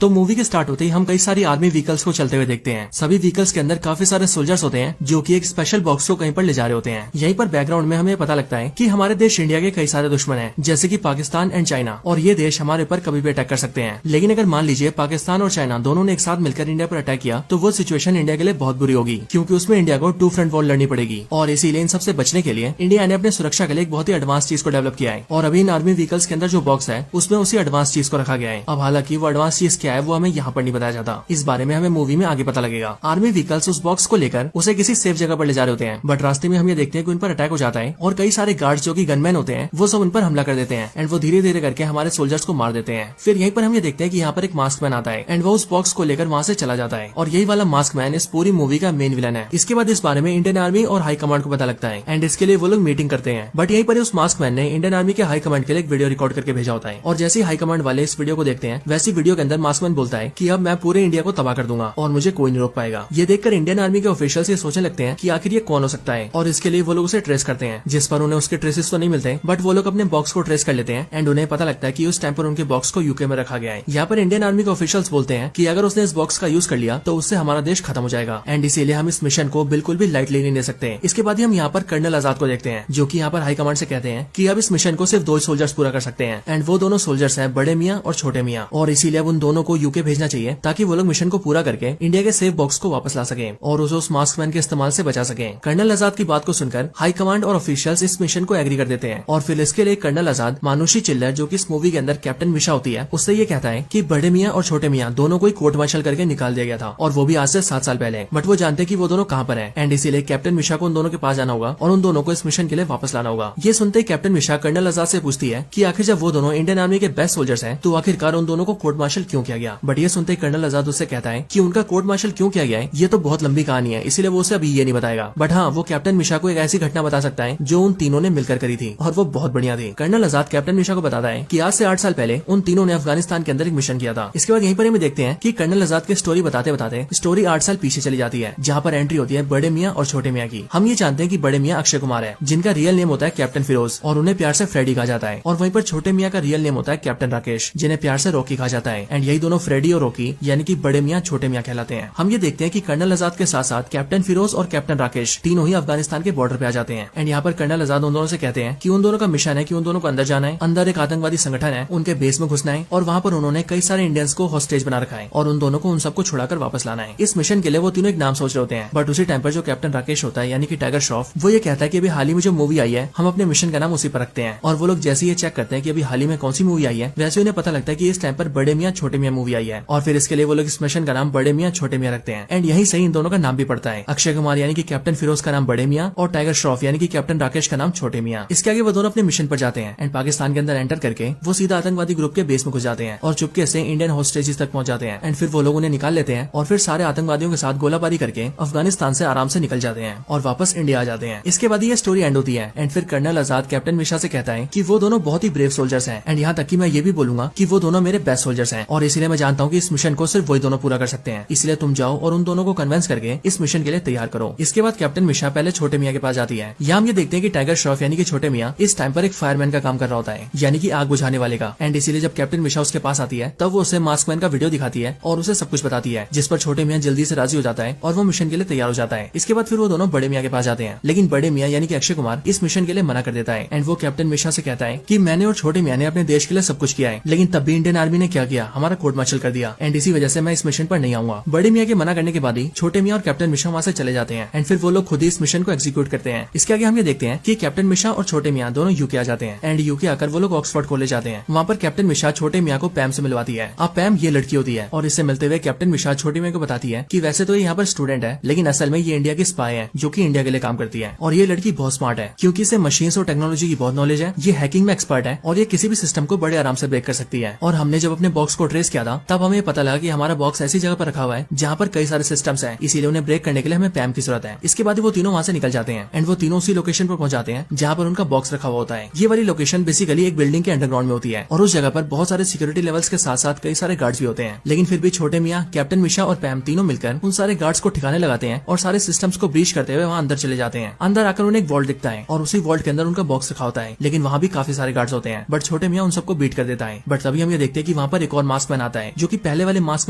तो मूवी के स्टार्ट होते ही हम कई सारी आर्मी व्हीकल्स को चलते हुए देखते हैं। सभी व्हीकल्स के अंदर काफी सारे सोल्जर्स होते हैं जो कि एक स्पेशल बॉक्स को कहीं पर ले जा रहे होते हैं। यहीं पर बैकग्राउंड में हमें पता लगता है कि हमारे देश इंडिया के कई सारे दुश्मन हैं, जैसे कि पाकिस्तान एंड चाइना, और ये देश हमारे ऊपर कभी भी अटैक कर सकते हैं। लेकिन अगर मान लीजिए पाकिस्तान और चाइना दोनों ने एक साथ मिलकर इंडिया पर अटैक किया तो वो सिचुएशन इंडिया के लिए बहुत बुरी होगी, क्योंकि उसमें इंडिया को 2 फ्रंट वॉर लड़नी पड़ेगी। और इसीलिए इन सबसे बचने के लिए इंडिया ने अपने सुरक्षा के लिए एक बहुत ही एडवांस चीज को डेवलप किया है। और अभी इन आर्मी व्हीकल्स के अंदर जो बॉक्स है उसमें उसी एडवांस चीज को रखा गया है। अब हालांकि वो एडवांस चीज क्या है वो हमें यहाँ पर नहीं बताया जाता, इस बारे में हमें मूवी में आगे पता लगेगा। आर्मी व्हीकल्स उस बॉक्स को लेकर उसे किसी सेफ जगह पर ले जा रहे होते हैं, बट रास्ते में हम ये देखते हैं कि उन पर अटैक हो जाता है और कई सारे गार्ड्स जो कि गनमैन होते हैं वो सब उन पर हमला कर देते हैं एंड वो धीरे धीरे करके हमारे सोल्जर्स को मार देते हैं। फिर यहीं पर हम ये देखते हैं कि यहाँ पर एक मास्क मैन आता है एंड वो उस बॉक्स को लेकर वहाँ से चला जाता है, और यही वाला मास्क मैन इस पूरी मूवी का मेन विलन है। इसके बाद इस बारे में इंडियन आर्मी और हाई कमांड को पता लगता है एंड इसके लिए वो लोग मीटिंग करते हैं। बट यहीं पर उस मास्क मैन ने इंडियन आर्मी के हाई कमांड के लिए एक वीडियो रिकॉर्ड करके भेजा होता है, और जैसे हाई कमांड वाले इस वीडियो को देखते हैं वैसी वीडियो के अंदर मास्क मैन बोलता है कि अब मैं पूरे इंडिया को तबाह कर दूंगा और मुझे कोई नहीं रोक पाएगा। ये देखकर इंडियन आर्मी के ऑफिशियल्स ये सोचने लगते हैं कि आखिर ये कौन हो सकता है, और इसके लिए वो लोग उसे ट्रेस करते हैं, जिस पर उन्हें उसके ट्रेसेस तो नहीं मिलते, बट वो लोग अपने बॉक्स को ट्रेस कर लेते हैं एंड उन्हें पता लगता है कि उस टाइम पर उनके बॉक्स को यूके में रखा गया है। यहाँ पर इंडियन आर्मी के ऑफिशियल्स बोलते हैं कि अगर उसने इस बॉक्स का यूज कर लिया तो उससे हमारा देश खत्म हो जाएगा एंड इसीलिए हम इस मिशन को बिल्कुल भी लाइटली नहीं ले सकते। इसके बाद ही हम यहाँ पर कर्नल आजाद को देखते हैं, जो कि यहाँ पर हाई कमांड से कहते हैं कि अब इस मिशन को सिर्फ 2 सोल्जर्स पूरा कर सकते हैं एंड वो दोनों सोल्जर्स हैं बड़े मियाँ और छोटे मियाँ, और इसीलिए अब उन दोनों को यूके भेजना चाहिए ताकि वो लोग मिशन को पूरा करके इंडिया के सेफ बॉक्स को वापस ला सके और उसे उस मास्क मैन के इस्तेमाल से बचा सके। कर्नल आजाद की बात को सुनकर हाई कमांड और ऑफिशियल्स इस मिशन को एग्री कर देते हैं, और फिर इसके लिए कर्नल आजाद मानुषी चिल्लर, जो कि इस मूवी के अंदर कैप्टन मिशा होती है, उससे ये कहता है कि बड़े मियाँ और छोटे मियाँ दोनों को कोर्ट मार्शल करके निकाल दिया गया था, और वो भी आज से 7 साल पहले। बट वो जानते कि वो दोनों कहाँ पर है एंड इसीलिए कैप्टन मिशा को उन दोनों के पास जाना होगा और उन दोनों को इस मिशन के लिए वापस लाना होगा। ये सुनते ही कैप्टन मिशा कर्नल आजाद से पूछती है कि आखिर जब वो दोनों इंडियन आर्मी के बेस्ट सोल्जर्स हैं तो आखिरकार उन दोनों को कोर्ट मार्शल क्यों किया गया। बट ये सुनते ही कर्नल आजाद उससे कहता है कि उनका कोर्ट मार्शल क्यों किया गया है ये तो बहुत लंबी कहानी है, इसीलिए वो उसे अभी ये नहीं बताएगा। बट हाँ, वो कैप्टन मिशा को एक ऐसी घटना बता सकता है जो उन तीनों ने मिलकर करी थी और वो बहुत बढ़िया थी। कर्नल आजाद कैप्टन मिशा को बताता है कि आज से 8 साल पहले उन तीनों ने अफगानिस्तान के अंदर एक मिशन किया था। इसके बाद यहीं पर हमें देखते हैं कि कर्नल आजाद की स्टोरी बताते बताते स्टोरी 8 साल पीछे चली जाती है, जहाँ पर एंट्री होती है बड़े मियाँ और छोटे मियाँ की। हम ये जानते हैं कि बड़े मियाँ अक्षय कुमार है, जिनका रियल नेम होता है कैप्टन फिरोज, और उन्हें प्यार से फ्रेडी कहा जाता है, और वहीं पर छोटे मियाँ का रियल नेम होता है कैप्टन राकेश, जिन्हें प्यार से रॉकी कहा जाता है। एंड यही दोनों फ्रेडी और रॉकी यानी कि बड़े मियाँ छोटे मियाँ कहलाते हैं। हम ये देखते हैं कि कर्नल आजाद के साथ साथ कैप्टन फिरोज और कैप्टन राकेश तीनों ही अफगानिस्तान के बॉर्डर पे आ जाते हैं। एंड यहाँ पर कर्नल आजाद उन दोनों से कहते हैं कि उन दोनों का मिशन है कि उन दोनों को अंदर जाना है, अंदर एक आतंकवादी संगठन है उनके बेस में घुसना है, और वहाँ पर उन्होंने कई सारे इंडियंस को हॉस्टेज बना रखा है और उन दोनों को उन सबको छुड़ाकर वापस लाना है। इस मिशन के लिए वो तीनों एक नाम सोच रहे होते हैं, बट उसी टाइम पर जो कैप्टन राकेश होता है यानी कि टाइगर श्रॉफ, वो ये कहता है कि अभी हाल ही में जो मूवी आई है हम अपने मिशन का नाम उसी पर रखते हैं। और वो लोग जैसे ये चेक करते हैं कि अभी हाल ही में कौन सी मूवी आई है, वैसे उन्हें पता लगता है कि इस टाइम पर बड़े मियाँ छोटे मियाँ मूवी आई है, और फिर इसके लिए वो लोग इस मिशन का नाम बड़े मियाँ छोटे मियाँ रखते हैं। एंड यही सही इन दोनों का नाम भी पड़ता है, अक्षय कुमार यानी कि कैप्टन फिरोज का नाम बड़े मियाँ और टाइगर श्रॉफ यानी कि कैप्टन राकेश का नाम छोटे मियाँ। इसके आगे वो दोनों अपने मिशन पर जाते हैं एंड पाकिस्तान के अंदर एंटर करके वो सीधा आतंकवादी ग्रुप के बेस में घुस जाते हैं और चुपके से इंडियन हॉस्टेजेस तक पहुंच जाते हैं। एंड फिर वो लोग उन्हें निकाल लेते हैं और फिर सारे आतंकवादियों के साथ गोलाबारी करके अफगानिस्तान से आराम से निकल जाते हैं और वापस इंडिया आ जाते हैं। इसके बाद ये स्टोरी एंड होती है एंड फिर कर्नल आजाद कैप्टन मिशा से कहता है कि वो दोनों बहुत ही ब्रेव सोल्जर्स हैं, एंड यहाँ तक कि मैं ये भी बोलूंगा कि वो दोनों मेरे बेस्ट सोल्जर्स हैं, और इसीलिए मैं जानता हूँ कि इस मिशन को सिर्फ वही दोनों पूरा कर सकते हैं, इसलिए तुम जाओ और उन दोनों को कन्विंस करके इस मिशन के लिए तैयार करो। इसके बाद कैप्टन मिशा पहले छोटे मियाँ के पास जाती है। यहाँ हम ये देखते हैं कि टाइगर श्रॉफ यानी कि छोटे मियाँ इस टाइम पर एक फायरमैन का काम कर रहा होता है, यानी कि आग बुझाने वाले का। एंड इसीलिए जब कैप्टन मिशा उसके पास आती है तब वो उसे मास्क मैन का वीडियो दिखाती है और उसे सब कुछ बताती है, जिस पर छोटे मियाँ जल्दी से राजी हो जाता है और वो मिशन के लिए तैयार हो जाता है। इसके बाद फिर वो दोनों बड़े मियाँ के पास जाते हैं, लेकिन बड़े मियाँ यानी कि अक्षय कुमार इस मिशन के लिए मना कर देता है एंड वो कैप्टन मिशा से कहता है कि मैंने और छोटे मियाँ ने अपने देश के लिए सब कुछ किया है, लेकिन तब भी इंडियन आर्मी ने क्या किया, हमारा कोर्ट मार्शल कर दिया, एंड इसी वजह से मैं इस मिशन पर नहीं आऊंगा। बड़े मियाँ के मना करने के बाद ही छोटे मियाँ और कैप्टन मिशा वहाँ से चले जाते हैं एंड फिर वो लोग खुद ही इस मिशन को एग्जीक्यूट करते हैं। इसके आगे हम ये देखते हैं कि कैप्टन मिशा और छोटे मियाँ दोनों यूके आ जाते हैं एंड यूके आकर वो लोग ऑक्सफोर्ड कॉलेज जाते हैं। वहाँ पर कैप्टन मिशा छोटे मियाँ को पैम से मिलवाती है। अब पैम ये लड़की होती है और इससे मिलते हुए कैप्टन मिशा छोटे मियाँ को बताती है कि वैसे तो ये यहाँ पर स्टूडेंट है, लेकिन असल में ये इंडिया की स्पाई है जो कि इंडिया के लिए काम करती है, और ये लड़की बहुत स्मार्ट है क्योंकि इसे मशीन्स और टेक्नोलॉजी की बहुत नॉलेज है, ये हैकिंग में एक्सपर्ट है और ये किसी भी सिस्टम को बड़े आराम से ब्रेक कर सकती है। और हमने जब अपने बॉक्स को ट्रेस किया था तब हमें पता लगा कि हमारा बॉक्स ऐसी जगह पर रखा हुआ है जहाँ पर कई सारे सिस्टम्स हैं, इसीलिए उन्हें ब्रेक करने के लिए हमें पैम की जरूरत है। इसके बाद वो तीनों वहाँ से निकल जाते हैं एंड वो तीनों उसी लोकेशन पर पहुंच जाते हैं जहाँ पर उनका बॉक्स रखा हुआ होता है। ये वाली लोकेशन बेसिकली एक बिल्डिंग के अंडरग्राउंड में होती है और उस जगह पर बहुत सारे सिक्योरिटी लेवल्स के साथ साथ कई सारे गार्ड्स भी होते हैं, लेकिन फिर भी छोटे मियाँ, कैप्टन मिशा और पैम तीनों मिलकर उन सारे गार्ड्स को ठिकाने लगाते हैं और सारे सिस्टम्स को ब्रीच करते हुए वहाँ अंदर चले जाते हैं। अंदर आकर उन्हें एक वॉल्ट दिखता है और उसी वॉल्ट के अंदर उनका बॉक्स रखा होता है, लेकिन वहाँ भी काफी सारे गार्ड्स होते हैं, बट छोटे मियाँ उन सबको बीट कर देता है। बट तभी हम ये देखते हैं कि वहाँ पर एक और मास्क मैन आता है, जो कि पहले वाले मास्क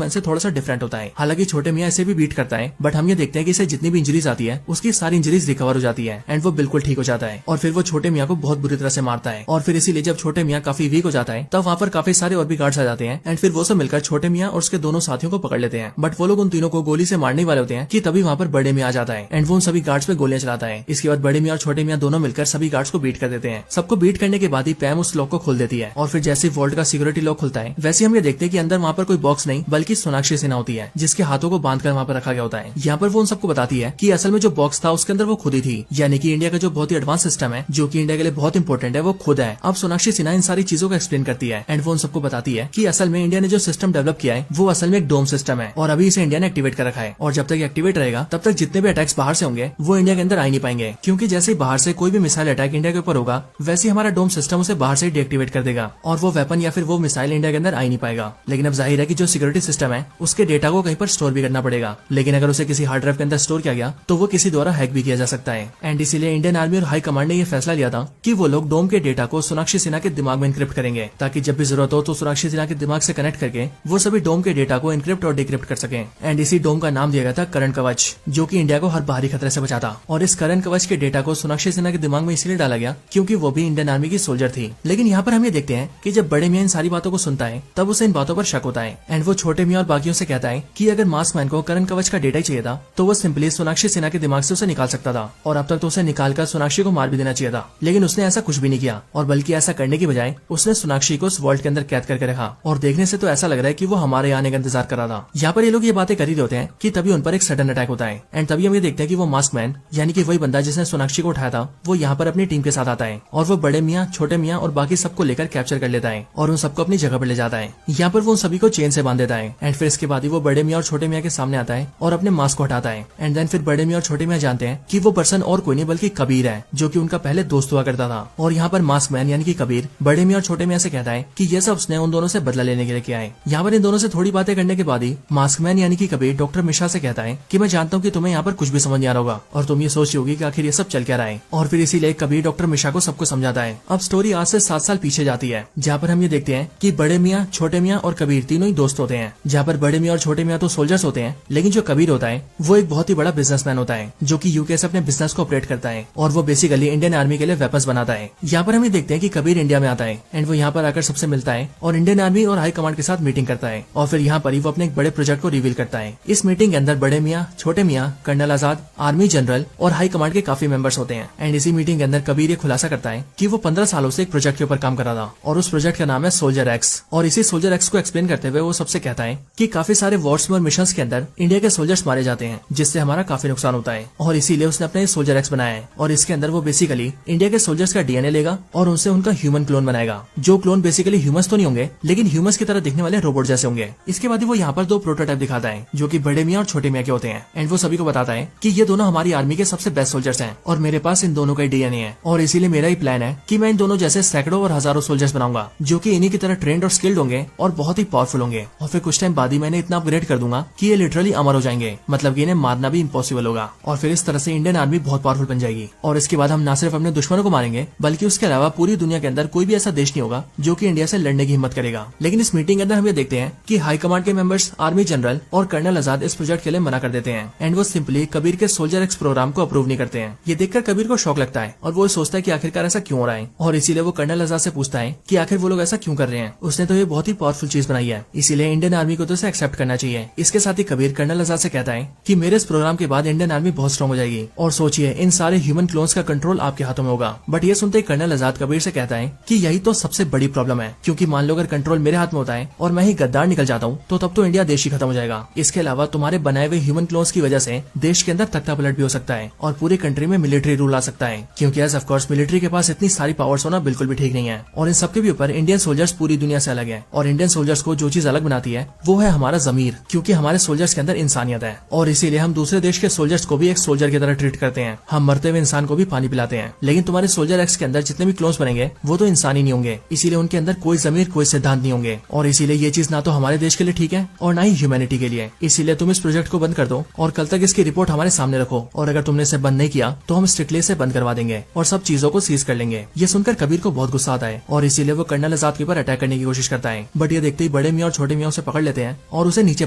मैन से थोड़ा सा डिफरेंट होता है। हालांकि छोटे मियाँ इसे भी बीट करता है, बट हम ये देखते हैं कि इसे जितनी भी इंजरीज आती है उसकी सारी इंजरीज रिकवर हो जाती है एंड वो बिल्कुल ठीक हो जाता है। और फिर वो छोटे मियाँ को बहुत बुरी तरह से मारता है। और फिर इसीलिए जब छोटे मियाँ काफी वीक हो जाता है तब वहाँ पर काफी सारे और भी गार्ड्स आ जाते हैं एंड फिर वो सब मिलकर छोटे मियाँ और उसके दोनों साथियों को पकड़ लेते हैं। बट वो लोग उन तीनों को गोली से मारने वाले होते हैं कि तभी वहाँ पर बड़े मियाँ आ जाता है एंड वो उन सभी गार्ड्स पे गोलियां चलाता है। इसके बाद बड़े मियाँ और छोटे मियाँ दोनों मिलकर सभी गार्ड्स को बीट कर देते हैं। सबको बीट करने के बाद ही पैम उस लॉक को खोल देती है और फिर जैसे वॉल्ट का सिक्योरिटी लॉक खुलता है वैसे हम ये देखते हैं कि अंदर वहाँ पर कोई बॉक्स नहीं बल्कि सोनाक्षी सिन्हा होती है, जिसके हाथों को बांधकर वहाँ पर रखा गया होता है। यहाँ पर वो उन सबको बताती है कि असल में जो बॉक्स था उसके अंदर वो खुद ही थी, यानी कि इंडिया का जो बहुत ही एडवांस सिस्टम है जो कि इंडिया के लिए बहुत इंपॉर्टेंट है वो खुद है। अब सोनाक्षी सिन्हा इन सारी चीजों को एक्सप्लेन करती है एंड वो उन सबको बताती है कि असल में इंडिया ने जो सिस्टम डेवलप किया है वो असल में एक डोम सिस्टम है और अभी इसे इंडिया ने एक्टिवेट कर रखा है और जब तक एक्टिवेट रहेगा तब तक जितने भी अटैक्स बाहर से होंगे वो इंडिया के अंदर आ नहीं पाएंगे, क्योंकि जैसे ही बाहर से कोई भी मिसाइल अटैक इंडिया के ऊपर होगा वैसे ही हमारा डोम सिस्टम उसे बाहर से डीएक्टिवेट कर देगा और वो वेपन या फिर वो मिसाइल इंडिया के अंदर आ ही नहीं पाएगा। लेकिन अब जाहिर है कि जो सिक्योरिटी सिस्टम है उसके डेटा को कहीं पर स्टोर भी करना पड़ेगा, लेकिन अगर उसे किसी हार्ड ड्राइव के अंदर स्टोर किया गया तो वो किसी द्वारा हैक भी किया जा सकता है। एंड इसीलिए इंडियन आर्मी और हाई कमांड ने यह फैसला लिया था कि वो लोग डोम के डेटा को सोनाक्षी सिन्हा के दिमाग में इनक्रिप्ट करेंगे ताकि जब भी जरूरत हो तो सोनाक्षी सिन्हा के दिमाग से कनेक्ट करके वो सभी डोम के डेटा को इनक्रिप्ट और डिक्रिप्ट कर सके। एंड इसी डोम का नाम दिया गया था करण कवच, जो कि इंडिया को हर बाहरी खतरे से बचाता। और इस करण कवच के डेटा को सोनाक्षी सिन्हा के दिमाग में इसलिए डाला गया क्योंकि वो भी इंडियन आर्मी की सोल्जर थी। लेकिन यहाँ पर हम ये देखते हैं कि जब बड़े मियाँ इन सारी बातों को सुनता है तब उसे इन बातों पर शक होता है एंड वो छोटे मियाँ और बाकियों से कहता है कि अगर मास्क मैन को करण कवच का डेटा ही चाहिए था तो वो सिंपली सोनाक्षी सिन्हा के दिमाग से उसे निकाल सकता था और अब तक तो उसे निकालकर सोनाक्षी को मार भी देना चाहिए था। लेकिन उसने ऐसा कुछ भी नहीं किया और बल्कि ऐसा करने की बजाय उसने सोनाक्षी को उस वॉल्ट के अंदर कैद करके रखा और देखने से तो ऐसा लग रहा है कि वो हमारे आने का इंतजार कर रहा था। यहाँ पर ये लोग ये बातें कर ही रहे होते हैं कि तभी उन पर एक सडन अटैक होता है एंड तभी हम ये देखते हैं कि वो मास्क मैन यानी कि वही बंदा जिसने सोनाक्षी को उठाया था वो यहाँ पर अपनी टीम के साथ आता है और वो बड़े मियाँ, छोटे मियाँ और बाकी सबको लेकर कैप्चर कर लेता है और उन सबको अपनी जगह पर ले जाता है। यहाँ पर वो उन सभी को चेन से बांध देता है एंड फिर इसके बाद ही वो बड़े मियाँ और छोटे मियाँ के सामने आता है और अपने मास्क को हटाता है। एंड देन फिर बड़े मियाँ और छोटे मियाँ जानते हैं कि वो पर्सन और कोई नहीं बल्कि कबीर है, जो कि उनका पहले दोस्त हुआ करता था। और यहाँ पर मास्क मैन यानी कि कबीर बड़े मियाँ और छोटे मियाँ से कहता है कि ये सब उसने उन दोनों से बदला लेने के लिए किया है। यहाँ पर इन दोनों से थोड़ी बातें करने के बाद ही मास्क मैन यानी कि कबीर डॉक्टर मिश्रा से कहता है कि मैं जानता हूँ कि तुम्हें यहाँ पर कुछ भी समझ नहीं आ रहा होगा और तुम ये सोच रही होगी कि आखिर ये सब चल क्या रहा है। और फिर इसीलिए कबीर डॉक्टर मिश्रा को सबको समझाता है। अब स्टोरी आज से 7 साल पीछे जाती है, जहाँ पर हम ये देखते हैं कि बड़े मियाँ, छोटे मियाँ और कबीर तीनों ही दोस्त होते हैं। जहाँ पर बड़े मियाँ और छोटे मियाँ तो सोल्जर्स होते हैं, लेकिन जो कबीर होता है वो एक बहुत ही बड़ा बिजनेसमैन होता है जो कि यूके से अपने बिजनेस को ऑपरेट करता है और वो बेसिकली इंडियन आर्मी के लिए वेपन्स बनाता है। यहाँ पर हम ये देखते हैं कि कबीर इंडिया में आता है एंड वो यहाँ पर आकर सबसे मिलता है और इंडियन आर्मी और हाई कमांड के साथ मीटिंग करता है और फिर यहाँ पर ही वो अपने एक बड़े प्रोजेक्ट को रिवील करता है। इस मीटिंग के अंदर बड़े मियाँ, छोटे मियाँ, कर्नल आजाद, आर्मी जनरल और हाई कमांड के काफी मेंबर्स होते हैं। एंड इसी मीटिंग के अंदर कबीर ये खुलासा करता है कि वो 15 सालों से एक प्रोजेक्ट के ऊपर काम कर रहा था और उस प्रोजेक्ट का नाम है सोल्जर एक्स। और इसी सोल्जर एक्स को एक्सप्लेन करते हुए वो सबसे कहता है कि काफी सारे वॉर्स और मिशंस के अंदर इंडिया के सोल्जर्स मारे जाते हैं जिससे हमारा काफी नुकसान होता है और इसीलिए उसने अपना सोल्जर एक्स बनाया है। और इसके अंदर वो बेसिकली इंडिया के सोल्जर्स का डीएनए लेगा और उनसे उनका ह्यूमन क्लोन बनाएगा, जो क्लोन बेसिकली ह्यूमंस तो नहीं होंगे लेकिन ह्यूमंस की तरह दिखने वाले रोबोट जैसे होंगे। इसके बाद वो यहाँ पर 2 प्रोटोटाइप दिखाता है जो कि बड़े मियाँ और छोटे मियाँ के होते हैं एंड वो सभी को बताता है कि ये दोनों हमारी आर्मी के सबसे बेस्ट सोल्जर्स हैं और मेरे पास इन दोनों का डीएनए है और इसीलिए मेरा ही प्लान है कि मैं इन दोनों जैसे सैकड़ों और हजारों सोल्जर्स बनाऊंगा जो कि इन्हीं की तरह ट्रेंड और स्किल्ड होंगे और बहुत ही पावरफुल होंगे। और फिर कुछ टाइम बाद ही मैंने इतना अपग्रेड कर दूंगा कि ये लिटरली अमर हो जाएंगे, मतलब कि इन्हें मारना भी इम्पॉसिबल होगा और फिर इस तरह से इंडियन आर्मी बहुत पावरफुल बन जाएगी। और इसके बाद हम न सिर्फ अपने दुश्मनों को मारेंगे बल्कि उसके अलावा पूरी दुनिया के अंदर कोई भी ऐसा देश नहीं होगा जो कि इंडिया से लड़ने की हिम्मत करेगा। लेकिन इस मीटिंग के अंदर हम ये देखते हैं कि हाई कमांड के मेंबर्स, आर्मी जनरल और कर्नल आजाद इस प्रोजेक्ट के लिए मना कर देते हैं एंड वो सिंपली कबीर के सोल्जर एक्स प्रोग्राम को अप्रूव नहीं करते हैं। ये देखकर कबीर को शौक लगता है और वो सोचता है कि आखिरकार ऐसा क्यों हो रहा है और इसीलिए वो कर्नल आजाद से पूछता है कि आखिर वो लोग ऐसा क्यों कर रहे हैं। उसने तो ये बहुत ही पावरफुल चीज बनाई है, इसीलिए इंडियन आर्मी को तो इसे एक्सेप्ट करना चाहिए। इसके साथ ही कबीर कर्नल आजाद से कहता है कि मेरे इस प्रोग्राम के बाद इंडियन आर्मी बहुत स्ट्रॉन्ग हो जाएगी और सोचिए इन सारे ह्यूमन क्लोन्स का कंट्रोल आपके हाथों में होगा। बट ये सुनते ही कर्नल आजाद कबीर से कहता है कि यही तो सबसे बड़ी प्रॉब्लम है, क्योंकि मान लो अगर कंट्रोल मेरे हाथ में होता है और मैं ही गद्दार निकल जाता हूँ तो तब तो इंडिया देश ही खत्म हो जाएगा। इसके अलावा तुम्हारे बनाए हुए ह्यूमन क्लोन्स की वजह से देश के अंदर तख्ता पलट भी हो सकता है और पूरी कंट्री में मिलिट्री रूल आ सकता है, क्योंकि एज ऑफ कोर्स मिलिट्री के पास इतनी सारी पावर्स होना बिल्कुल भी ठीक नहीं है। और इन सबके भी ऊपर इंडियन सोल्जर्स पूरी दुनिया से अलग है और इंडियन सोल्जर्स को जो चीज अलग बनाती है वो है हमारा जमीर, क्योंकि हमारे सोल्जर्स के अंदर इंसानियत है और इसीलिए हम दूसरे देश के सोल्जर्स को भी एक सोल्जर की तरह ट्रीट करते हैं। हम मरते हुए इंसान को भी पानी पिलाते हैं। लेकिन तुम्हारे सोल्जर एक्स के अंदर जितने भी क्लोन्स बनेंगे वो तो इंसान ही नहीं होंगे, इसीलिए उनके अंदर कोई जमीर, कोई सिद्धांत नहीं होंगे और इसीलिए ये चीज ना तो हमारे देश के लिए ठीक है और ना ही ह्यूमैनिटी के लिए। इसीलिए तुम इस प्रोजेक्ट को बंद कर दो और कल तक इसकी रिपोर्ट हमारे सामने रखो और अगर तुमने इसे बंद नहीं किया तो हम स्ट्रिक्टली इसे बंद करवा देंगे और सब चीजों को सीज कर लेंगे। ये सुनकर कबीर को बहुत गुस्सा आता है और इसीलिए वो कर्नल आजाद के ऊपर अटैक करने की कोशिश करता है। बट ये देखते ही बड़े मियाँ और छोटे मियाँ उसे पकड़ लेते हैं और उसे नीचे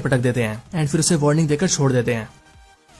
पटक देते हैं एंड फिर उसे वार्निंग देकर छोड़ देते हैं।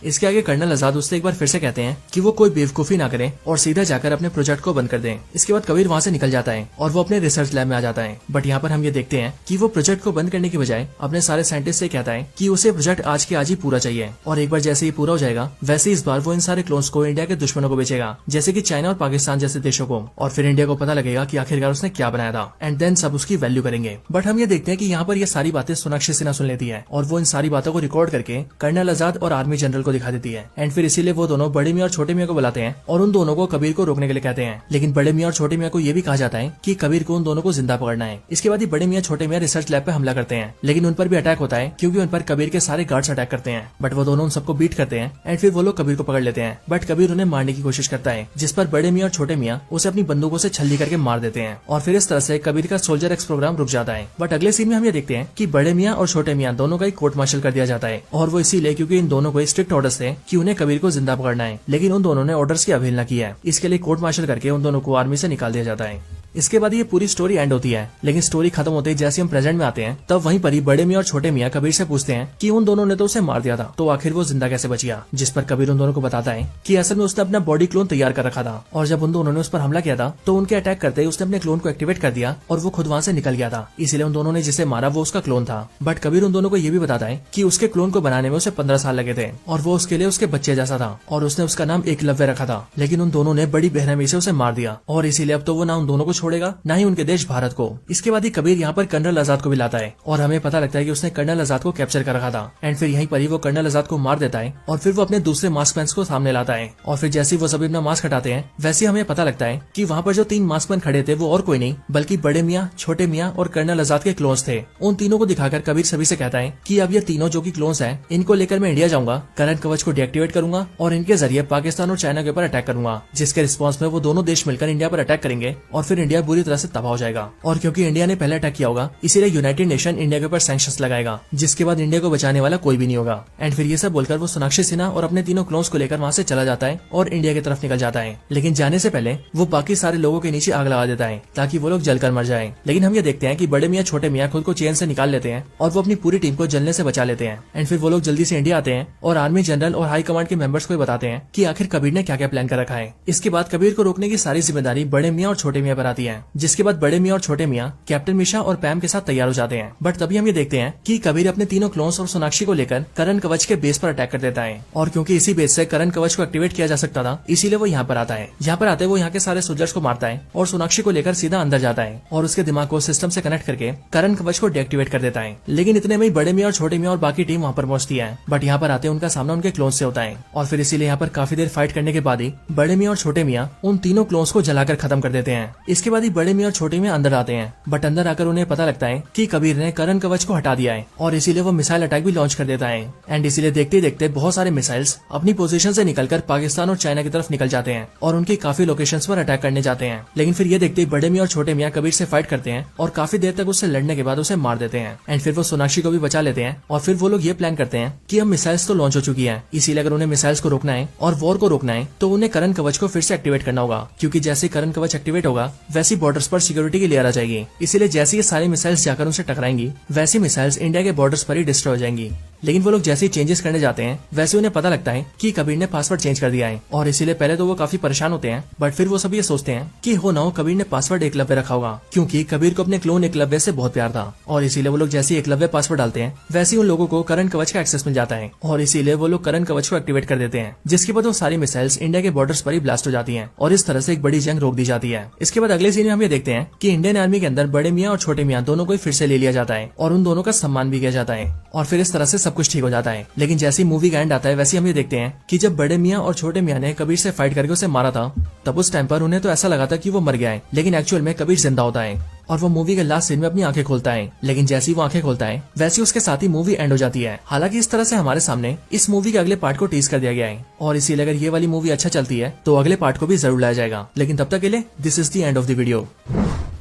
इसके आगे कर्नल आजाद उससे एक बार फिर से कहते हैं कि वो कोई बेवकूफी ना करे और सीधा जाकर अपने प्रोजेक्ट को बंद कर दें। इसके बाद कबीर वहाँ से निकल जाता है और वो अपने रिसर्च लैब में आ जाता है। बट यहाँ पर हम ये देखते हैं कि वो प्रोजेक्ट को बंद करने की बजाय अपने सारे साइंटिस्ट से कहता है कि उसे प्रोजेक्ट आज के आज ही पूरा चाहिए और एक बार जैसे ही पूरा हो जाएगा वैसे इस बार वो इन सारे क्लोन्स को इंडिया के दुश्मनों को बेचेगा, जैसे की चाइना और पाकिस्तान जैसे देशों को, और फिर इंडिया को पता लगेगा कि आखिरकार उसने क्या बनाया था एंड देन सब उसकी वैल्यू करेंगे। बट हम ये देखते हैं कि यहाँ पर ये सारी बातें सोनाक्षी सिन्हा सुन लेती है और वो इन सारी बातों को रिकॉर्ड करके कर्नल आजाद और आर्मी जनरल को दिखा देती है एंड फिर इसीलिए वो दोनों बड़े मियाँ और छोटे मियाँ को बुलाते हैं और उन दोनों को कबीर को रोकने के लिए कहते हैं। लेकिन बड़े मियाँ और छोटे मियाँ को ये भी कहा जाता है कि कबीर को उन दोनों को जिंदा पकड़ना है। इसके बाद ही बड़े मियाँ छोटे मियाँ रिसर्च लैब पे हमला करते हैं, लेकिन उन पर भी अटैक होता है क्योंकि उन पर कबीर के सारे गार्ड्स अटैक करते हैं। बट वो दोनों उन सबको बीट करते हैं एंड फिर वो लोग कबीर को पकड़ लेते हैं। बट कबीर उन्हें मारने की कोशिश करता है, जिस पर बड़े मियाँ और छोटे मियाँ उसे अपनी बंदूकों से छल्ली करके मार देते हैं और फिर इस तरह से कबीर का सोल्जर एक्स प्रोग्राम रुक जाता है। बट अगले सीन में हम ये देखते हैं कि बड़े मियाँ और छोटे मियाँ दोनों का कोर्ट मार्शल कर दिया जाता है और वो इसीलिए क्योंकि इन दोनों को स्ट्रिक्ट ऑर्डर्स थे कि उन्हें कबीर को जिंदा पकड़ना है, लेकिन उन दोनों ने ऑर्डर्स की अवहेलना की है। इसके लिए कोर्ट मार्शल करके उन दोनों को आर्मी से निकाल दिया जाता है। इसके बाद ये पूरी स्टोरी एंड होती है, लेकिन स्टोरी खत्म होते ही जैसे हम प्रेजेंट में आते हैं तब वहीं पर ही बड़े मियाँ और छोटे मियाँ कबीर से पूछते हैं कि उन दोनों ने तो उसे मार दिया था, तो आखिर वो जिंदा कैसे बच गया। जिस पर कबीर उन दोनों को बताता है कि असल में उसने अपना बॉडी क्लोन तैयार कर रखा था और जब उन दोनों ने उस पर हमला किया था तो उनके अटैक करते ही उसने अपने क्लोन को एक्टिवेट कर दिया और वो खुद वहाँ से निकल गया था। इसीलिए उन दोनों ने जिसे मारा वो उसका क्लोन था। बट कबीर उन दोनों को ये भी बताता है कि उसके क्लोन को बनाने में उसे 15 साल लगे थे और वो उसके लिए उसके बच्चे जैसा था और उसने उसका नाम एकलव्य रखा था, लेकिन उन दोनों ने बड़ी बेरहमी से उसे मार दिया और इसीलिए अब तो वो ना उन दोनों को छोड़ेगा ना ही उनके देश भारत को। इसके बाद ही कबीर यहाँ पर कर्नल आजाद को भी लाता है और हमें पता लगता है कि उसने कर्नल आजाद को कैप्चर कर रखा था एंड फिर यहीं पर ही वो कर्नल आजाद को मार देता है और फिर वो अपने दूसरे मास्क मैन को सामने लाता है और फिर जैसे वो सभी अपना मास्क हटाते हैं वैसे हमें पता लगता है कि वहाँ पर जो 3 मास्क मैन खड़े थे वो और कोई नहीं बल्कि बड़े मियाँ, छोटे मियाँ और कर्नल आजाद के क्लोन्स थे। उन तीनों को दिखाकर कबीर सभी से कहता है कि अब ये तीनों जो की क्लोन्स हैं इनको लेकर मैं इंडिया जाऊंगा, करण कवच को डीएक्टिवेट करूंगा और इनके जरिए पाकिस्तान और चाइना के ऊपर अटैक करूंगा, जिसके रिस्पॉन्स में वो दोनों देश मिलकर इंडिया पर अटैक करेंगे और फिर इंडिया बुरी तरह से तबाह हो जाएगा। और क्योंकि इंडिया ने पहले अटैक किया होगा इसीलिए यूनाइटेड नेशन इंडिया के ऊपर सैंक्शंस लगाएगा, जिसके बाद इंडिया को बचाने वाला कोई भी नहीं होगा। एंड फिर ये सब बोलकर वो सोनाक्षी सिन्हा और अपने तीनों क्लोन्स को लेकर वहाँ से चला जाता है और इंडिया की तरफ निकल जाता है। लेकिन जाने से पहले वो बाकी सारे लोगों के नीचे आग लगा देता है ताकि वो लोग जलकर मर जाएं। लेकिन हम ये देखते हैं कि बड़े मियाँ छोटे मियाँ खुद को चेन से निकाल लेते हैं और वो अपनी पूरी टीम को जलने से बचा लेते हैं। एंड फिर वो लोग जल्दी से इंडिया आते हैं और आर्मी जनरल और हाई कमांड के मेंबर्स को बताते हैं कि आखिर कबीर ने क्या क्या प्लान कर रखा है। इसके बाद कबीर को रोकने की सारी जिम्मेदारी बड़े मियाँ और छोटे मियाँ पर आती है, जिसके बाद बड़े मियाँ और छोटे मियाँ कैप्टन मिशा और पैम के साथ तैयार हो जाते हैं। बट तभी हम ये देखते हैं कि कबीर अपने तीनों क्लोन्स और सोनाक्षी को लेकर करण कवच के बेस पर अटैक कर देता है और क्योंकि इसी बेस से करण कवच को एक्टिवेट किया जा सकता था इसीलिए वो यहाँ पर आता है। यहाँ पर आते वो यहाँ के सारे सोल्जर्स को मारता है और सोनाक्षी को लेकर सीधा अंदर जाता है और उसके दिमाग को सिस्टम से कनेक्ट करके करण कवच को डीएक्टिवेट कर देता है। लेकिन इतने में ही बड़े मियाँ और छोटे मियाँ और बाकी टीम वहाँ पर पहुंचती है, बट यहाँ पर आते उनका सामना उनके क्लोन्स से होता है और फिर इसीलिए यहाँ पर काफी देर फाइट करने के बाद ही बड़े मियाँ और छोटे मियाँ उन तीनों क्लोन्स को जलाकर खत्म कर देते हैं। इसके बाद ही बड़े मियाँ और छोटे मियाँ अंदर आते हैं, बट अंदर आकर उन्हें पता लगता है कि कबीर ने करण कवच को हटा दिया है और इसीलिए वो मिसाइल अटैक भी लॉन्च कर देता है। एंड इसीलिए देखते देखते बहुत सारे मिसाइल्स अपनी पोजीशन से निकलकर पाकिस्तान और चाइना की तरफ निकल जाते हैं और उनकी काफी लोकेशंस पर अटैक करने जाते हैं। लेकिन फिर ये देखते ही बड़े मियाँ और छोटे मियाँ कबीर से फाइट करते हैं और काफी देर तक उससे लड़ने के बाद उसे मार देते हैं। एंड फिर वो सोनाक्षी को भी बचा लेते हैं और फिर वो लोग ये प्लान करते हैं कि अब मिसाइल्स तो लॉन्च हो चुकी है, इसीलिए अगर उन्हें मिसाइल्स को रोकना है और वॉर को रोकना है तो उन्हें करण कवच को फिर से एक्टिवेट करना होगा, क्योंकि जैसे करण कवच एक्टिवेट होगा वैसी बॉर्डर्स पर सिक्योरिटी की लेयर आ जाएगी। इसीलिए जैसे ये सारी मिसाइल्स जाकर उनसे टकराएंगी वैसी मिसाइल्स इंडिया के बॉर्डर्स पर ही डिस्ट्रॉय हो जाएंगी। लेकिन वो लोग जैसे ही चेंजेस करने जाते हैं वैसे उन्हें पता लगता है कि कबीर ने पासवर्ड चेंज कर दिया है और इसीलिए पहले तो वो काफी परेशान होते हैं, बट फिर वो सब ये सोचते हैं कि हो ना हो कबीर ने पासवर्ड एकलव्य रखा होगा, क्योंकि कबीर को अपने क्लोन एकलव्य से बहुत प्यार था और इसीलिए वो लोग जैसे ही एकलव्य पासवर्ड डालते हैं वैसे ही उन लोगों को करण कवच का एक्सेस मिल जाता है और इसीलिए वो लोग करण कवच को एक्टिवेट कर देते हैं, जिसके बाद वो सारी मिसाइल्स इंडिया के बॉर्डर्स पर ही ब्लास्ट हो जाती है और इस तरह से एक बड़ी जंग रोक दी जाती है। इसके बाद अगले सीन में हम ये देखते हैं कि इंडियन आर्मी के अंदर बड़े मियाँ और छोटे मियाँ दोनों को फिर से ले लिया जाता है और उन दोनों का सम्मान भी किया जाता है और फिर इस तरह से सब कुछ ठीक हो जाता है। लेकिन जैसे ही मूवी का एंड आता है वैसे हम ये देखते हैं कि जब बड़े मियाँ और छोटे मियाँ ने कबीर से फाइट करके उसे मारा था तब उस टाइम पर उन्हें तो ऐसा लगा था कि वो मर गया है, लेकिन एक्चुअल में कबीर जिंदा होता है और वो मूवी के लास्ट सीन में अपनी आंखें खोलता है। लेकिन जैसे ही वो आंखें खोलता है वैसे उसके साथ ही मूवी एंड हो जाती है। हालांकि इस तरह से हमारे सामने इस मूवी के अगले पार्ट को टीज कर दिया गया है और इसीलिए अगर ये वाली मूवी अच्छा चलती है तो अगले पार्ट को भी जरूर लाया जाएगा। लेकिन तब तक के लिए this is the end of the video.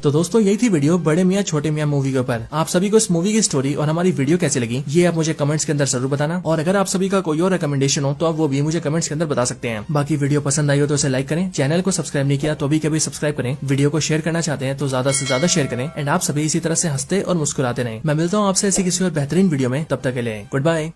तो दोस्तों यही थी वीडियो बड़े मियाँ छोटे मियाँ मूवी के ऊपर। आप सभी को इस मूवी की स्टोरी और हमारी वीडियो कैसी लगी ये आप मुझे कमेंट्स के अंदर जरूर बताना, और अगर आप सभी का कोई और रिकमेंडेशन हो तो आप वो भी मुझे कमेंट्स के अंदर बता सकते हैं। बाकी वीडियो पसंद आई हो तो उसे लाइक करें, चैनल को सब्सक्राइब नहीं किया तो भी कभी सब्सक्राइब करें, वीडियो को शेयर करना चाहते हैं तो ज्यादा से ज्यादा शेयर करें। एंड आप सभी इसी तरह से हंसते और मुस्कुराते रहें। मैं मिलता हूँ आपसे ऐसी किसी और बेहतरीन वीडियो में, तब तक के लिए गुड बाय।